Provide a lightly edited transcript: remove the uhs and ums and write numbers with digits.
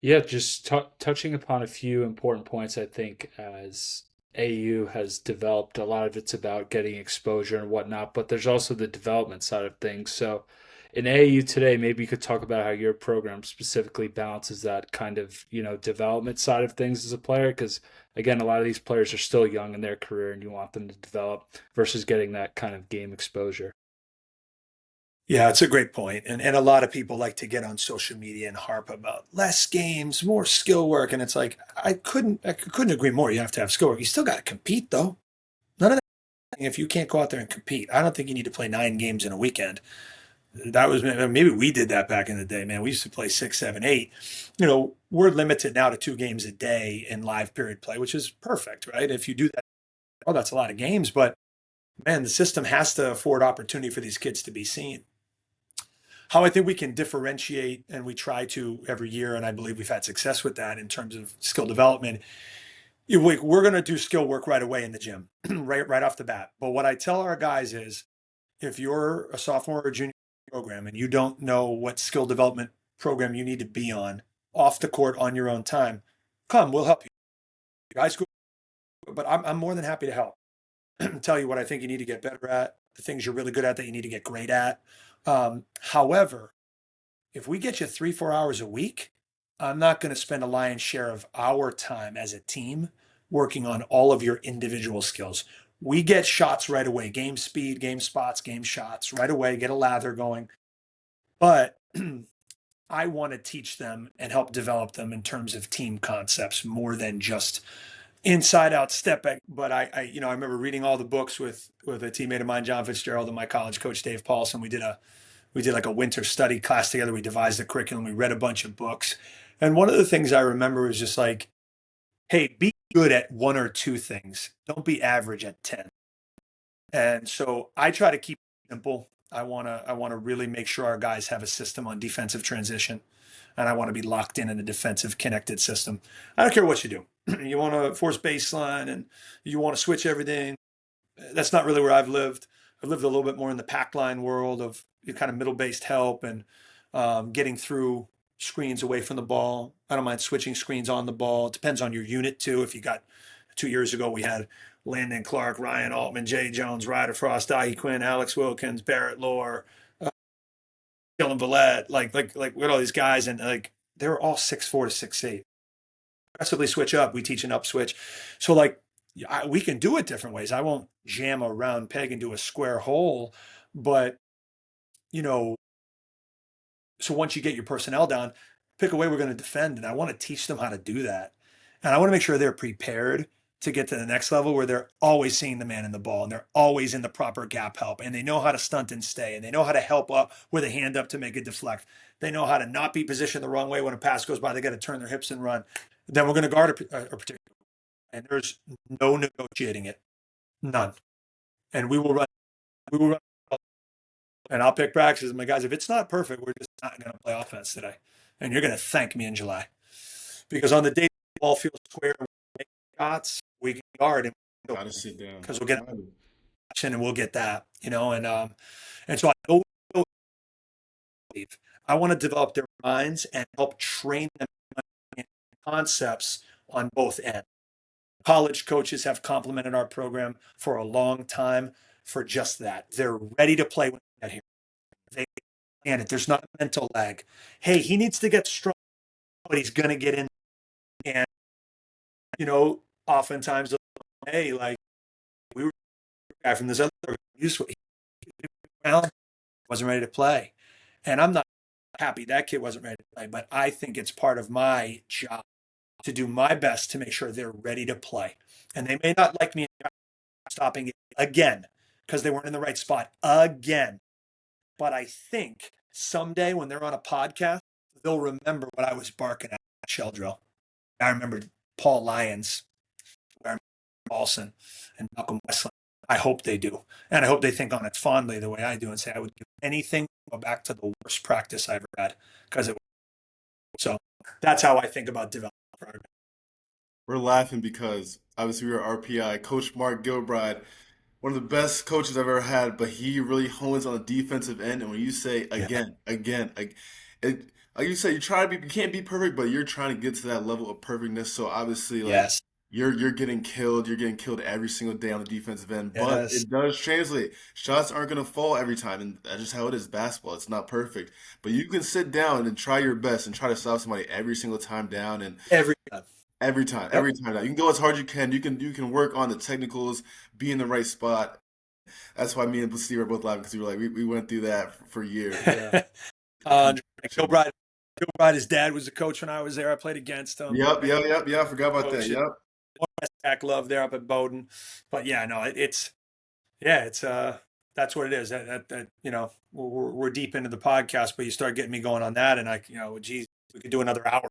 Yeah, just touching upon a few important points, I think, as AU has developed, a lot of it's about getting exposure and whatnot, but there's also the development side of things. So, in AU today, maybe you could talk about how your program specifically balances that kind of, development side of things as a player. Because, again, a lot of these players are still young in their career and you want them to develop versus getting that kind of game exposure. Yeah, it's a great point. And a lot of people like to get on social media and harp about less games, more skill work. And it's like I couldn't agree more. You have to have skill work. You still got to compete though. None of that if you can't go out there and compete. I don't think you need to play 9 games in a weekend. That was maybe we did that back in the day, man. We used to play six, seven, eight. We're limited now to 2 games a day in live period play, which is perfect, right? If you do that, oh, that's a lot of games. But man, the system has to afford opportunity for these kids to be seen. How I think we can differentiate, and we try to every year, and I believe we've had success with that in terms of skill development. We're going to do skill work right away in the gym, right off the bat. But what I tell our guys is, if you're a sophomore or junior program and you don't know what skill development program you need to be on off the court on your own time, come, we'll help you. High school, but I'm more than happy to help. Tell you what I think you need to get better at, the things you're really good at that you need to get great at. However, if we get you 3, 4 hours a week, I'm not going to spend a lion's share of our time as a team working on all of your individual skills. We get shots right away, game speed, game spots, game shots right away, get a lather going. But I want to teach them and help develop them in terms of team concepts more than just inside out step back. But I remember reading all the books with a teammate of mine, John Fitzgerald, and my college coach, Dave Paulson. We did like a winter study class together. We devised a curriculum. We read a bunch of books. And one of the things I remember was just like, hey, be good at one or two things. Don't be average at 10. And so I try to keep it simple. I want to really make sure our guys have a system on defensive transition, and I want to be locked in a defensive connected system. I don't care what you do. You want to force baseline and you want to switch everything. That's not really where I've lived. I've lived a little bit more in the pack line world of kind of middle based help and getting through screens away from the ball. I don't mind switching screens on the ball. It depends on your unit too. If you got 2 years ago, we had Landon Clark, Ryan Altman, Jay Jones, Ryder Frost, Dahi Quinn, Alex Wilkins, Barrett Lohr, Dylan Vallette, like we had all these guys, and like they were all 6'4" to 6'8". Aggressively switch up. We teach an up switch. So like we can do it different ways. I won't jam a round peg into a square hole, but you know, so once you get your personnel down, pick a way we're going to defend, and I want to teach them how to do that, and I want to make sure they're prepared to get to the next level where they're always seeing the man in the ball and they're always in the proper gap help and they know how to stunt and stay and they know how to help up with a hand up to make a deflect. They know how to not be positioned the wrong way when a pass goes by. They got to turn their hips and run. Then we're going to guard a particular, and there's no negotiating it, none. And we will run, and I'll pick practices. My guys, if it's not perfect, we're just not going to play offense today, and you're going to thank me in July because on the day the ball feels square and we make shots, we can guard and Gotta sit down. because we'll get Right. action and we'll get that. And so I want to develop their minds and help train them in concepts on both ends. College coaches have complimented our program for a long time for just that. They're ready to play when they get here. They and it. There's not a mental lag. Hey, he needs to get strong, but he's gonna get in. And oftentimes, hey, like we were a guy from this other used wasn't ready to play, and I'm not happy that kid wasn't ready to play. But I think it's part of my job to do my best to make sure they're ready to play. And they may not like me stopping it again because they weren't in the right spot again. But I think someday when they're on a podcast, they'll remember what I was barking at shell drill. I remember Paul Lyons, I remember Paulson, and Malcolm Westland. I hope they do. And I hope they think on it fondly the way I do and say, I would give anything to go back to the worst practice I ever had because it was. So that's how I think about development. We're laughing because obviously we were RPI. Coach Mark Gilbride, one of the best coaches I've ever had, but he really hones on the defensive end. And when you say Yeah. again, again, it, like you said, you can't be perfect, but you're trying to get to that level of perfectness. So obviously, like Yes. you're getting killed every single day on the defensive end, but Yes. it does translate. Shots aren't gonna fall every time, and that's just how it is. Basketball, it's not perfect, but you can sit down and try your best and try to stop somebody every single time down, and Every time. every Yep. time down. You can go as hard as you can. You can work on the technicals, be in the right spot. That's why me and Steve are both laughing because we were like we went through that for years. Yeah. Gilbride, his dad was a coach when I was there. I played against him. Yep. I forgot about that. Coach, Yep. Stack love there up at Bowdoin. But yeah, no, it's that's what it is. That we're deep into the podcast, but you start getting me going on that, and geez, we could do another hour.